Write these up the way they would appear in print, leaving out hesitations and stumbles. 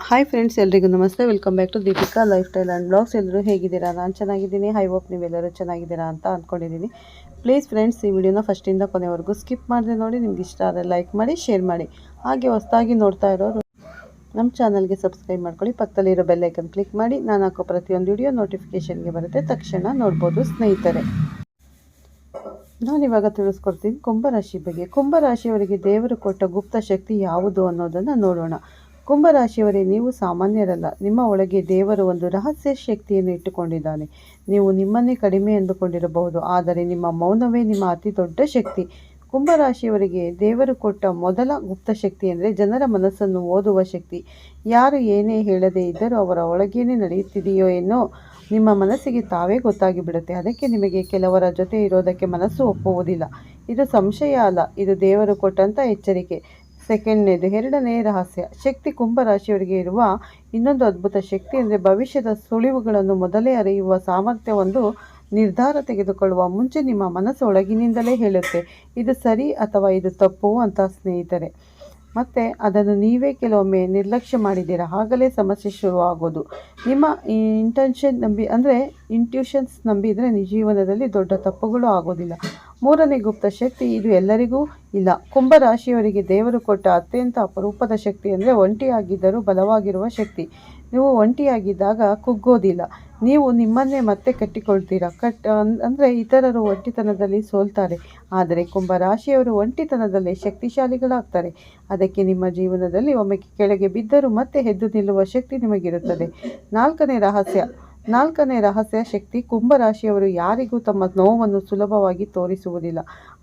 Hi friends, ಎಲ್ರಿಗೂ ನಮಸ್ತೆ. Welcome back to Deepika lifestyle and blogs. ಎಲ್ಲರೂ ಹೇಗಿದ್ದೀರಾ? ನಾನು ಚೆನ್ನಾಗಿದ್ದೀನಿ. ಐ ಹೋಪ್ ನೀವೆಲ್ಲರೂ ಚೆನ್ನಾಗಿದ್ದೀರಾ ಅಂತ ಅಂದ್ಕೊಂಡಿದ್ದೀನಿ. ಪ್ಲೀಸ್ ಫ್ರೆಂಡ್ಸ್, ಈ ವಿಡಿಯೋನ ಫಸ್ಟಿಂದ ಕೊನೆವರೆಗೂ ಸ್ಕಿಪ್ ಮಾಡಿದೆ ನೋಡಿ. ನಿಮ್ಗೆ ಇಷ್ಟ ಆದರೆ ಲೈಕ್ ಮಾಡಿ, ಶೇರ್ ಮಾಡಿ. ಹಾಗೆ ಹೊಸದಾಗಿ ನೋಡ್ತಾ ಇರೋರು ನಮ್ಮ ಚಾನಲ್ಗೆ ಸಬ್ಸ್ಕ್ರೈಬ್ ಮಾಡ್ಕೊಳ್ಳಿ. ಪಕ್ಕದಲ್ಲಿರೋ ಬೆಲ್ ಐಕನ್ ಕ್ಲಿಕ್ ಮಾಡಿ. ನಾನು ಹಾಕೋ ಪ್ರತಿಯೊಂದು ವಿಡಿಯೋ ನೋಟಿಫಿಕೇಷನ್ಗೆ ಬರುತ್ತೆ, ತಕ್ಷಣ ನೋಡ್ಬೋದು ಸ್ನೇಹಿತರೆ. ನಾನಿವಾಗ ತಿಳಿಸ್ಕೊಡ್ತೀನಿ ಕುಂಭರಾಶಿ ಬಗ್ಗೆ. ಕುಂಭರಾಶಿಯವರಿಗೆ ದೇವರು ಕೊಟ್ಟ ಗುಪ್ತ ಶಕ್ತಿ ಯಾವುದು ಅನ್ನೋದನ್ನು ನೋಡೋಣ. ಕುಂಭರಾಶಿಯವರೇ, ನೀವು ಸಾಮಾನ್ಯರಲ್ಲ. ನಿಮ್ಮ ಒಳಗೆ ದೇವರು ಒಂದು ರಹಸ್ಯ ಶಕ್ತಿಯನ್ನು ಇಟ್ಟುಕೊಂಡಿದ್ದಾನೆ. ನೀವು ನಿಮ್ಮನ್ನೇ ಕಡಿಮೆ ಎಂದುಕೊಂಡಿರಬಹುದು, ಆದರೆ ನಿಮ್ಮ ಮೌನವೇ ನಿಮ್ಮ ಅತಿ ದೊಡ್ಡ ಶಕ್ತಿ. ಕುಂಭರಾಶಿಯವರಿಗೆ ದೇವರು ಕೊಟ್ಟ ಮೊದಲ ಗುಪ್ತ ಶಕ್ತಿ ಅಂದರೆ ಜನರ ಮನಸ್ಸನ್ನು ಓದುವ ಶಕ್ತಿ. ಯಾರು ಏನೇ ಹೇಳದೇ ಇದ್ದರೂ ಅವರ ಒಳಗೇನೆ ನಡೆಯುತ್ತಿದೆಯೋ ಏನೋ ನಿಮ್ಮ ಮನಸ್ಸಿಗೆ ತಾವೇ ಗೊತ್ತಾಗಿ ಬಿಡುತ್ತೆ. ಅದಕ್ಕೆ ನಿಮಗೆ ಕೆಲವರ ಜೊತೆ ಇರೋದಕ್ಕೆ ಮನಸ್ಸು ಒಪ್ಪುವುದಿಲ್ಲ. ಇದು ಸಂಶಯ ಅಲ್ಲ, ಇದು ದೇವರು ಕೊಟ್ಟಂಥ ಎಚ್ಚರಿಕೆ. ಸೆಕೆಂಡ್ನೇದು, ಎರಡನೇ ರಹಸ್ಯ ಶಕ್ತಿ. ಕುಂಭರಾಶಿಯವರಿಗೆ ಇರುವ ಇನ್ನೊಂದು ಅದ್ಭುತ ಶಕ್ತಿ ಅಂದರೆ ಭವಿಷ್ಯದ ಸುಳಿವುಗಳನ್ನು ಮೊದಲೇ ಅರಿಯುವ ಸಾಮರ್ಥ್ಯ. ಒಂದು ನಿರ್ಧಾರ ತೆಗೆದುಕೊಳ್ಳುವ ಮುಂಚೆ ನಿಮ್ಮ ಮನಸ್ಸು ಒಳಗಿನಿಂದಲೇ ಹೇಳುತ್ತೆ, ಇದು ಸರಿ ಅಥವಾ ಇದು ತಪ್ಪು ಅಂತ ಸ್ನೇಹಿತರೆ. ಮತ್ತು ಅದನ್ನು ನೀವೇ ಕೆಲವೊಮ್ಮೆ ನಿರ್ಲಕ್ಷ್ಯ ಮಾಡಿದ್ದೀರಾ, ಆಗಲೇ ಸಮಸ್ಯೆ ಶುರುವಾಗೋದು. ನಿಮ್ಮ ಇಂಟ್ಯೂಷನ್ಸ್ ನಂಬಿದರೆ ಜೀವನದಲ್ಲಿ ದೊಡ್ಡ ತಪ್ಪುಗಳು ಆಗೋದಿಲ್ಲ. ಮೂರನೇ ಗುಪ್ತ ಶಕ್ತಿ, ಇದು ಎಲ್ಲರಿಗೂ ಇಲ್ಲ. ಕುಂಭರಾಶಿಯವರಿಗೆ ದೇವರು ಕೊಟ್ಟ ಅತ್ಯಂತ ಅಪರೂಪದ ಶಕ್ತಿ ಅಂದರೆ ಒಂಟಿಯಾಗಿದ್ದರೂ ಬಲವಾಗಿರುವ ಶಕ್ತಿ. ನೀವು ಒಂಟಿಯಾಗಿದ್ದಾಗ ಕುಗ್ಗೋದಿಲ್ಲ, ನೀವು ನಿಮ್ಮನ್ನೇ ಮತ್ತೆ ಕಟ್ಟಿಕೊಳ್ತೀರಾ. ಅಂದರೆ ಇತರರು ಒಂಟಿತನದಲ್ಲಿ ಸೋಲ್ತಾರೆ, ಆದರೆ ಕುಂಭರಾಶಿಯವರು ಒಂಟಿತನದಲ್ಲೇ ಶಕ್ತಿಶಾಲಿಗಳಾಗ್ತಾರೆ. ಅದಕ್ಕೆ ನಿಮ್ಮ ಜೀವನದಲ್ಲಿ ಒಮ್ಮೆ ಕೆಳಗೆ ಬಿದ್ದರೂ ಮತ್ತೆ ಎದ್ದು ನಿಲ್ಲುವ ಶಕ್ತಿ ನಿಮಗಿರುತ್ತದೆ. ನಾಲ್ಕನೇ ರಹಸ್ಯ ಶಕ್ತಿ. ಕುಂಭರಾಶಿಯವರು ಯಾರಿಗೂ ತಮ್ಮ ನೋವನ್ನು ಸುಲಭವಾಗಿ ತೋರಿಸುವುದಿಲ್ಲ,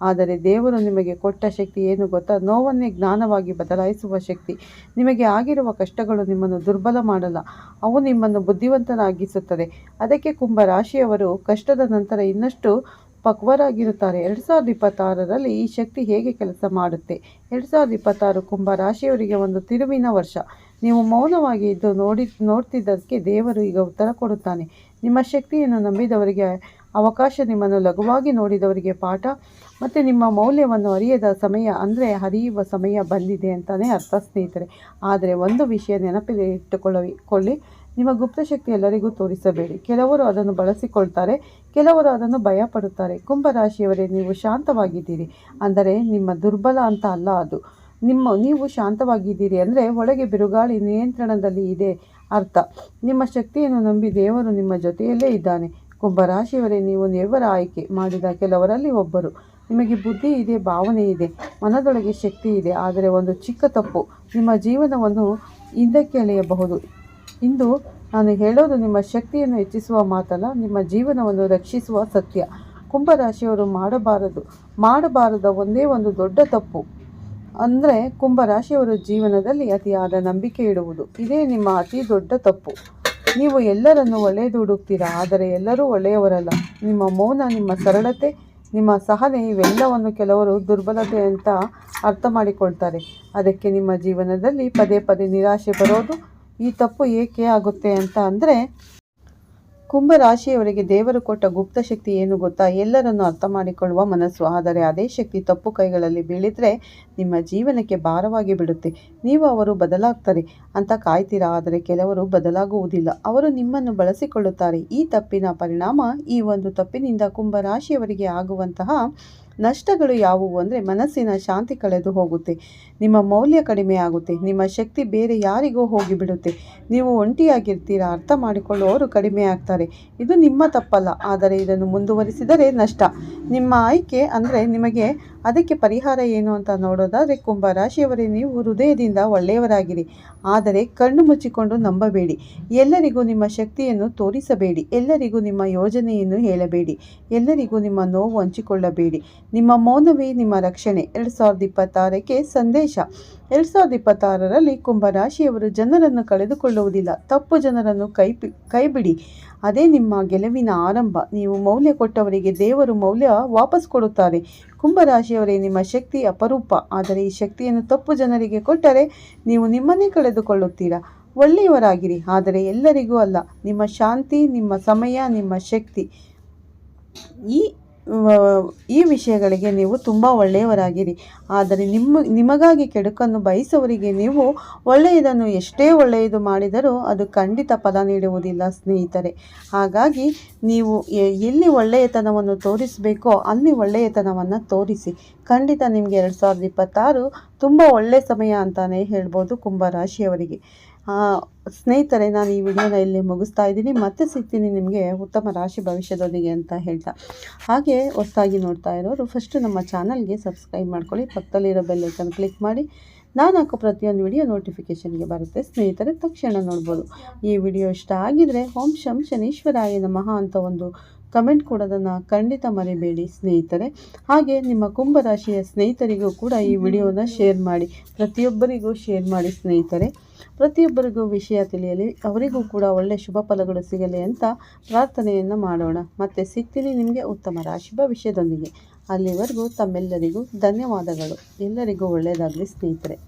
ಆದರೆ ದೇವರು ನಿಮಗೆ ಕೊಟ್ಟ ಶಕ್ತಿ ಏನು ಗೊತ್ತಾ? ನೋವನ್ನೇ ಜ್ಞಾನವಾಗಿ ಬದಲಾಯಿಸುವ ಶಕ್ತಿ. ನಿಮಗೆ ಆಗಿರುವ ಕಷ್ಟಗಳು ನಿಮ್ಮನ್ನು ದುರ್ಬಲ ಮಾಡಲ್ಲ, ಅವು ನಿಮ್ಮನ್ನು ಬುದ್ಧಿವಂತನಾಗಿಸುತ್ತದೆ. ಅದಕ್ಕೆ ಕುಂಭರಾಶಿಯವರು ಕಷ್ಟದ ನಂತರ ಇನ್ನಷ್ಟು ಪಕ್ವರಾಗಿರುತ್ತಾರೆ. 2026ರಲ್ಲಿ ಈ ಶಕ್ತಿ ಹೇಗೆ ಕೆಲಸ ಮಾಡುತ್ತೆ? 2026 ಕುಂಭರಾಶಿಯವರಿಗೆ ಒಂದು ತಿರುವಿನ ವರ್ಷ. ನೀವು ಮೌನವಾಗಿ ಇದ್ದು ನೋಡ್ತಿದ್ದಕ್ಕೆ ದೇವರು ಈಗ ಉತ್ತರ ಕೊಡುತ್ತಾನೆ. ನಿಮ್ಮ ಶಕ್ತಿಯನ್ನು ನಂಬಿದವರಿಗೆ ಅವಕಾಶ, ನಿಮ್ಮನ್ನು ಲಘುವಾಗಿ ನೋಡಿದವರಿಗೆ ಪಾಠ, ಮತ್ತು ನಿಮ್ಮ ಮೌಲ್ಯವನ್ನು ಅರಿಯದ ಸಮಯ ಅಂದರೆ ಹರಿಯುವ ಸಮಯ ಬಂದಿದೆ ಅಂತಲೇ ಅರ್ಥ ಸ್ನೇಹಿತರೆ. ಆದರೆ ಒಂದು ವಿಷಯ ನೆನಪಿಗೆ ಇಟ್ಟುಕೊಳ್ಳಿ, ನಿಮ್ಮ ಗುಪ್ತಶಕ್ತಿ ಎಲ್ಲರಿಗೂ ತೋರಿಸಬೇಡಿ. ಕೆಲವರು ಅದನ್ನು ಬಳಸಿಕೊಳ್ತಾರೆ, ಕೆಲವರು ಅದನ್ನು ಭಯಪಡುತ್ತಾರೆ. ಕುಂಭರಾಶಿಯವರೇ, ನೀವು ಶಾಂತವಾಗಿದ್ದೀರಿ ಅಂದರೆ ನಿಮ್ಮ ದುರ್ಬಲ ಅಂತ ಅಲ್ಲ. ಅದು ನೀವು ಶಾಂತವಾಗಿದ್ದೀರಿ ಅಂದರೆ ಒಳಗೆ ಬಿರುಗಾಳಿ ನಿಯಂತ್ರಣದಲ್ಲಿ ಇದೆ ಅರ್ಥ. ನಿಮ್ಮ ಶಕ್ತಿಯನ್ನು ನಂಬಿ ದೇವರು ನಿಮ್ಮ ಜೊತೆಯಲ್ಲೇ ಇದ್ದಾನೆ. ಕುಂಭರಾಶಿಯವರೇ, ನೀವು ದೇವರ ಆಯ್ಕೆ ಮಾಡಿದ ಕೆಲವರಲ್ಲಿ ಒಬ್ಬರು. ನಿಮಗೆ ಬುದ್ಧಿ ಇದೆ, ಭಾವನೆ ಇದೆ, ಮನದೊಳಗೆ ಶಕ್ತಿ ಇದೆ, ಆದರೆ ಒಂದು ಚಿಕ್ಕ ತಪ್ಪು ನಿಮ್ಮ ಜೀವನವನ್ನು ಹಿಂದಕ್ಕೆ ಎಳೆಯಬಹುದು. ಇಂದು ನಾನು ಹೇಳೋದು ನಿಮ್ಮ ಶಕ್ತಿಯನ್ನು ಹೆಚ್ಚಿಸುವ ಮಾತಲ್ಲ, ನಿಮ್ಮ ಜೀವನವನ್ನು ರಕ್ಷಿಸುವ ಸತ್ಯ. ಕುಂಭರಾಶಿಯವರು ಮಾಡಬಾರದ ಒಂದೇ ಒಂದು ದೊಡ್ಡ ತಪ್ಪು ಅಂದರೆ ಕುಂಭರಾಶಿಯವರ ಜೀವನದಲ್ಲಿ ಅತಿಯಾದ ನಂಬಿಕೆ ಇಡುವುದು. ಇದೇ ನಿಮ್ಮ ಅತಿ ದೊಡ್ಡ ತಪ್ಪು. ನೀವು ಎಲ್ಲರನ್ನು ಒಳ್ಳೆಯದು ಹುಡುಕ್ತೀರಾ, ಆದರೆ ಎಲ್ಲರೂ ಒಳ್ಳೆಯವರಲ್ಲ. ನಿಮ್ಮ ಮೌನ, ನಿಮ್ಮ ಸರಳತೆ, ನಿಮ್ಮ ಸಹನೆ ಇವೆಲ್ಲವನ್ನು ಕೆಲವರು ದುರ್ಬಲತೆ ಅಂತ ಅರ್ಥ ಮಾಡಿಕೊಳ್ತಾರೆ. ಅದಕ್ಕೆ ನಿಮ್ಮ ಜೀವನದಲ್ಲಿ ಪದೇ ಪದೇ ನಿರಾಶೆ ಬರೋದು. ಈ ತಪ್ಪು ಏಕೆ ಆಗುತ್ತೆ ಅಂತ ಅಂದರೆ, ಕುಂಭರಾಶಿಯವರಿಗೆ ದೇವರು ಕೊಟ್ಟ ಗುಪ್ತ ಶಕ್ತಿ ಏನು ಗೊತ್ತಾ? ಎಲ್ಲರನ್ನು ಅರ್ಥ ಮಾಡಿಕೊಳ್ಳುವ ಮನಸ್ಸು. ಆದರೆ ಅದೇ ಶಕ್ತಿ ತಪ್ಪು ಕೈಗಳಲ್ಲಿ ಬೀಳಿದ್ರೆ ನಿಮ್ಮ ಜೀವನಕ್ಕೆ ಭಾರವಾಗಿ ಬಿಡುತ್ತೆ. ನೀವು ಅವರು ಬದಲಾಗ್ತಾರೆ ಅಂತ ಕಾಯ್ತೀರಾ, ಆದರೆ ಕೆಲವರು ಬದಲಾಗುವುದಿಲ್ಲ, ಅವರು ನಿಮ್ಮನ್ನು ಬಳಸಿಕೊಳ್ಳುತ್ತಾರೆ. ಈ ತಪ್ಪಿನ ಪರಿಣಾಮ, ಈ ಒಂದು ತಪ್ಪಿನಿಂದ ಕುಂಭರಾಶಿಯವರಿಗೆ ಆಗುವಂತಹ ನಷ್ಟಗಳು ಯಾವುವು ಅಂದರೆ, ಮನಸ್ಸಿನ ಶಾಂತಿ ಕಳೆದು ಹೋಗುತ್ತೆ, ನಿಮ್ಮ ಮೌಲ್ಯ ಕಡಿಮೆ ಆಗುತ್ತೆ, ನಿಮ್ಮ ಶಕ್ತಿ ಬೇರೆ ಯಾರಿಗೋ ಹೋಗಿಬಿಡುತ್ತೆ, ನೀವು ಒಂಟಿಯಾಗಿರ್ತೀರಾ, ಅರ್ಥ ಮಾಡಿಕೊಳ್ಳುವವರು ಕಡಿಮೆ ಆಗ್ತಾರೆ. ಇದು ನಿಮ್ಮ ತಪ್ಪಲ್ಲ, ಆದರೆ ಇದನ್ನು ಮುಂದುವರಿಸಿದರೆ ನಷ್ಟ. ನಿಮ್ಮ ಆಯ್ಕೆ ಅಂದರೆ ನಿಮಗೆ. ಅದಕ್ಕೆ ಪರಿಹಾರ ಏನು ಅಂತ ನೋಡೋದಾದರೆ, ಕುಂಭರಾಶಿಯವರೇ, ನೀವು ಹೃದಯದಿಂದ ಒಳ್ಳೆಯವರಾಗಿರಿ, ಆದರೆ ಕಣ್ಣು ಮುಚ್ಚಿಕೊಂಡು ನಂಬಬೇಡಿ. ಎಲ್ಲರಿಗೂ ನಿಮ್ಮ ಶಕ್ತಿಯನ್ನು ತೋರಿಸಬೇಡಿ, ಎಲ್ಲರಿಗೂ ನಿಮ್ಮ ಯೋಜನೆಯನ್ನು ಹೇಳಬೇಡಿ, ಎಲ್ಲರಿಗೂ ನಿಮ್ಮ ನೋವು ಹಂಚಿಕೊಳ್ಳಬೇಡಿ. ನಿಮ್ಮ ಮೌನವೇ ನಿಮ್ಮ ರಕ್ಷಣೆ. 2026ಕ್ಕೆ ಸಂದೇಶ. 2026ರಲ್ಲಿ ಕುಂಭರಾಶಿಯವರು ಜನರನ್ನು ಕಳೆದುಕೊಳ್ಳುವುದಿಲ್ಲ, ತಪ್ಪು ಜನರನ್ನು ಕೈಬಿಡಿ. ಅದೇ ನಿಮ್ಮ ಗೆಲುವಿನ ಆರಂಭ. ನೀವು ಮೌಲ್ಯ ಕೊಟ್ಟವರಿಗೆ ದೇವರು ಮೌಲ್ಯ ವಾಪಸ್ ಕೊಡುತ್ತಾರೆ. ಕುಂಭರಾಶಿಯವರೇ, ನಿಮ್ಮ ಶಕ್ತಿ ಅಪರೂಪ, ಆದರೆ ಈ ಶಕ್ತಿಯನ್ನು ತಪ್ಪು ಜನರಿಗೆ ಕೊಟ್ಟರೆ ನೀವು ನಿಮ್ಮನ್ನೇ ಕಳೆದುಕೊಳ್ಳುತ್ತೀರಾ. ಒಳ್ಳೆಯವರಾಗಿರಿ, ಆದರೆ ಎಲ್ಲರಿಗೂ ಅಲ್ಲ. ನಿಮ್ಮ ಶಾಂತಿ, ನಿಮ್ಮ ಸಮಯ, ನಿಮ್ಮ ಶಕ್ತಿ, ಈ ಈ ವಿಷಯಗಳಿಗೆ ನೀವು ತುಂಬ ಒಳ್ಳೆಯವರಾಗಿರಿ. ಆದರೆ ನಿಮಗಾಗಿ ಕೆಡುಕನ್ನು ಬಯಸುವವರಿಗೆ ನೀವು ಒಳ್ಳೆಯದನ್ನು ಎಷ್ಟೇ ಒಳ್ಳೆಯದು ಮಾಡಿದರೂ ಅದು ಖಂಡಿತ ಫಲ ನೀಡುವುದಿಲ್ಲ ಸ್ನೇಹಿತರೆ. ಹಾಗಾಗಿ ನೀವು ಎಲ್ಲಿ ಒಳ್ಳೆಯತನವನ್ನು ತೋರಿಸಬೇಕೋ ಅಲ್ಲಿ ಒಳ್ಳೆಯತನವನ್ನು ತೋರಿಸಿ. ಖಂಡಿತ ನಿಮಗೆ 2026 ತುಂಬ ಒಳ್ಳೆಯ ಸಮಯ ಅಂತಲೇ ಹೇಳ್ಬೋದು ಕುಂಭರಾಶಿಯವರಿಗೆ. ಸ್ನೇಹಿತರೆ, ನಾನು ಈ ವಿಡಿಯೋನ ಇಲ್ಲಿ ಮುಗಿಸ್ತಾ ಇದ್ದೀನಿ. ಮತ್ತೆ ಸಿಗ್ತೀನಿ ನಿಮಗೆ ಉತ್ತಮ ರಾಶಿ ಭವಿಷ್ಯದೊಂದಿಗೆ ಅಂತ ಹೇಳ್ತಾ. ಹಾಗೆ ಹೊಸದಾಗಿ ನೋಡ್ತಾ ಇರೋರು ಫಸ್ಟು ನಮ್ಮ ಚಾನಲ್ಗೆ ಸಬ್ಸ್ಕ್ರೈಬ್ ಮಾಡ್ಕೊಳ್ಳಿ. ಪಕ್ಕದಲ್ಲಿರೋ ಬೆಲ್ ಐಕನ್ ಕ್ಲಿಕ್ ಮಾಡಿ. ನಾನು ಹಾಕೋ ಪ್ರತಿಯೊಂದು ವಿಡಿಯೋ ನೋಟಿಫಿಕೇಷನ್ಗೆ ಬರುತ್ತೆ ಸ್ನೇಹಿತರೆ, ತಕ್ಷಣ ನೋಡ್ಬೋದು. ಈ ವಿಡಿಯೋ ಇಷ್ಟ ಆಗಿದರೆ ಓಂ ಶಂ ಶನೀಶ್ವರಾಯ ನಮಃ ಅಂತ ಒಂದು ಕಮೆಂಟ್ ಕೊಡೋದನ್ನು ಖಂಡಿತ ಮರಿಬೇಡಿ ಸ್ನೇಹಿತರೆ. ಹಾಗೆ ನಿಮ್ಮ ಕುಂಭರಾಶಿಯ ಸ್ನೇಹಿತರಿಗೂ ಕೂಡ ಈ ವಿಡಿಯೋನ ಶೇರ್ ಮಾಡಿ. ಪ್ರತಿಯೊಬ್ಬರಿಗೂ ಶೇರ್ ಮಾಡಿ ಸ್ನೇಹಿತರೆ. ಪ್ರತಿಯೊಬ್ಬರಿಗೂ ವಿಷಯ ತಿಳಿಯಲಿ, ಅವರಿಗೂ ಕೂಡ ಒಳ್ಳೆಯ ಶುಭ ಫಲಗಳು ಸಿಗಲಿ ಅಂತ ಪ್ರಾರ್ಥನೆಯನ್ನು ಮಾಡೋಣ. ಮತ್ತೆ ಸಿಗ್ತೀನಿ ನಿಮಗೆ ಉತ್ತಮ ರಾಶಿ ಭವಿಷ್ಯದೊಂದಿಗೆ. ಅಲ್ಲಿವರೆಗೂ ತಮ್ಮೆಲ್ಲರಿಗೂ ಧನ್ಯವಾದಗಳು. ಎಲ್ಲರಿಗೂ ಒಳ್ಳೆಯದಾಗಲಿ ಸ್ನೇಹಿತರೆ.